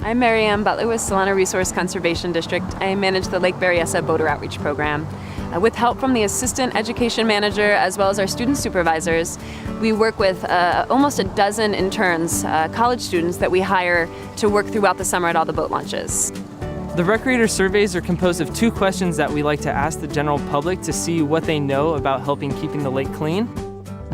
I'm Mary Butler with Solano Resource Conservation District. I manage the Lake Berryessa Boater Outreach Program. With help from the Assistant Education Manager as well as our student supervisors, we work with almost a dozen interns, college students that we hire to work throughout the summer at all the boat launches. The Recreator surveys are composed of 2 questions that we like to ask the general public to see what they know about helping keeping the lake clean.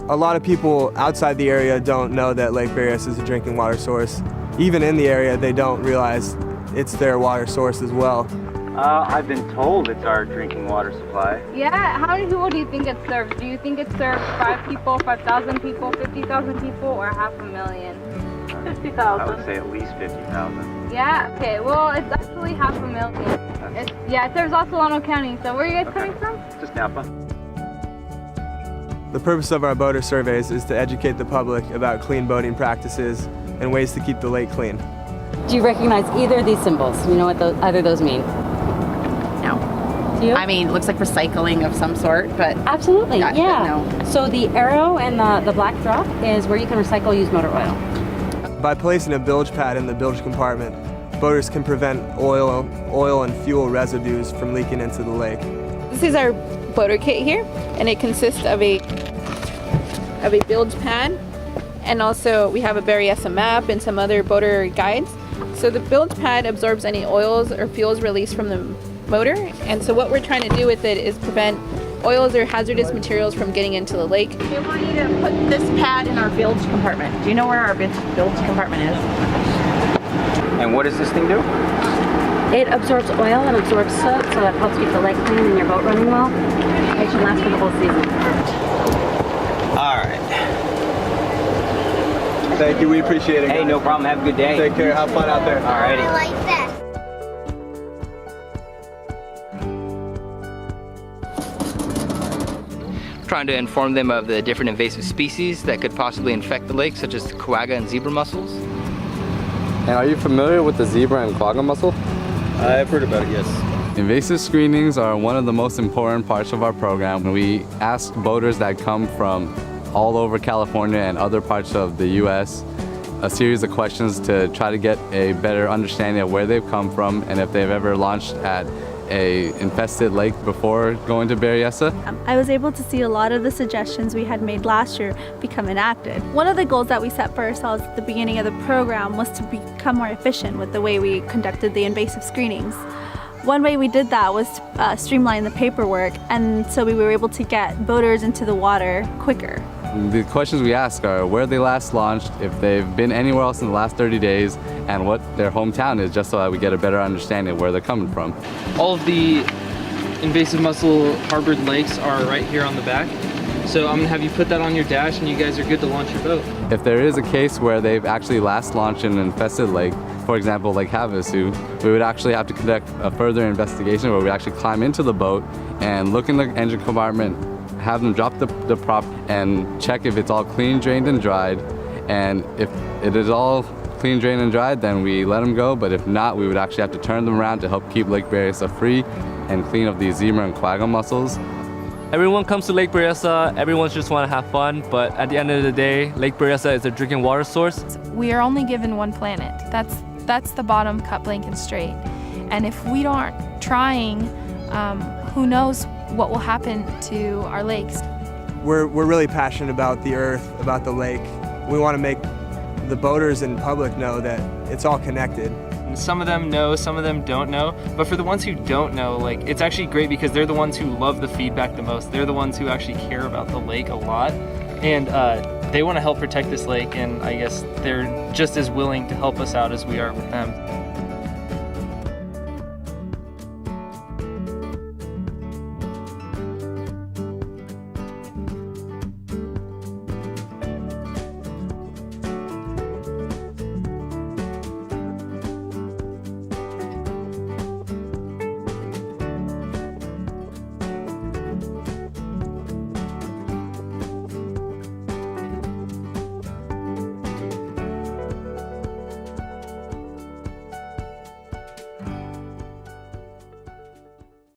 A lot of people outside the area don't know that Lake Berryessa is a drinking water source. Even in the area, they don't realize it's their water source as well. I've been told it's our drinking water supply. Yeah, how many people do you think it serves? Do you think it serves 5 people, 5,000 people, 50,000 people, or 500,000? 50,000. I would say at least 50,000. Yeah, okay, well, it's actually 500,000. It serves all Solano County. So where are you guys coming from? Just Napa. The purpose of our boater surveys is to educate the public about clean boating practices and ways to keep the lake clean. Do you recognize either of these symbols? You know what either of those mean? No. Do you? I mean, it looks like recycling of some sort, but... Absolutely, yeah. No. So the arrow and the black drop is where you can recycle used motor oil. By placing a bilge pad in the bilge compartment, boaters can prevent oil and fuel residues from leaking into the lake. This is our boater kit here, and it consists of a bilge pad, and also we have a Berryessa map and some other boater guides. So the bilge pad absorbs any oils or fuels released from the motor, and so what we're trying to do with it is prevent oils or hazardous materials from getting into the lake. We want you to put this pad in our bilge compartment. Do you know where our bilge compartment is? And what does this thing do? It absorbs oil and absorbs soot, so it helps keep the lake clean and your boat running well. It should last for the whole season. All right. Thank you, we appreciate it. Hey, no problem. Have a good day. Take care, have fun out there. All righty. I like that. Trying to inform them of the different invasive species that could possibly infect the lake, such as quagga and zebra mussels. And are you familiar with the zebra and quagga mussel? I've heard about it, yes. Invasive screenings are one of the most important parts of our program. We ask boaters that come from all over California and other parts of the U.S. a series of questions to try to get a better understanding of where they've come from and if they've ever launched at a infested lake before going to Berryessa. I was able to see a lot of the suggestions we had made last year become enacted. One of the goals that we set for ourselves at the beginning of the program was to become more efficient with the way we conducted the invasive screenings. One way we did that was to streamline the paperwork, and so we were able to get boaters into the water quicker. The questions we ask are where they last launched, if they've been anywhere else in the last 30 days, and what their hometown is, just so that we get a better understanding of where they're coming from. All of the invasive mussel harbored lakes are right here on the back. So I'm gonna have you put that on your dash and you guys are good to launch your boat. If there is a case where they've actually last launched in an infested lake, for example, Lake Havasu, we would actually have to conduct a further investigation where we actually climb into the boat and look in the engine compartment, have them drop the prop and check if it's all clean, drained, and dried. And if it is all clean, drained, and dried, then we let them go. But if not, we would actually have to turn them around to help keep Lake Berryessa free and clean of these zebra and quagga mussels. Everyone comes to Lake Berryessa, everyone just want to have fun, but at the end of the day, Lake Berryessa is a drinking water source. We are only given one planet. That's the bottom cut blank and straight. And if we aren't trying, who knows what will happen to our lakes. We're really passionate about the earth, about the lake. We want to make the boaters and public know that it's all connected. And some of them know, some of them don't know, but for the ones who don't know, like, it's actually great because they're the ones who love the feedback the most. They're the ones who actually care about the lake a lot, and they want to help protect this lake, and I guess they're just as willing to help us out as we are with them.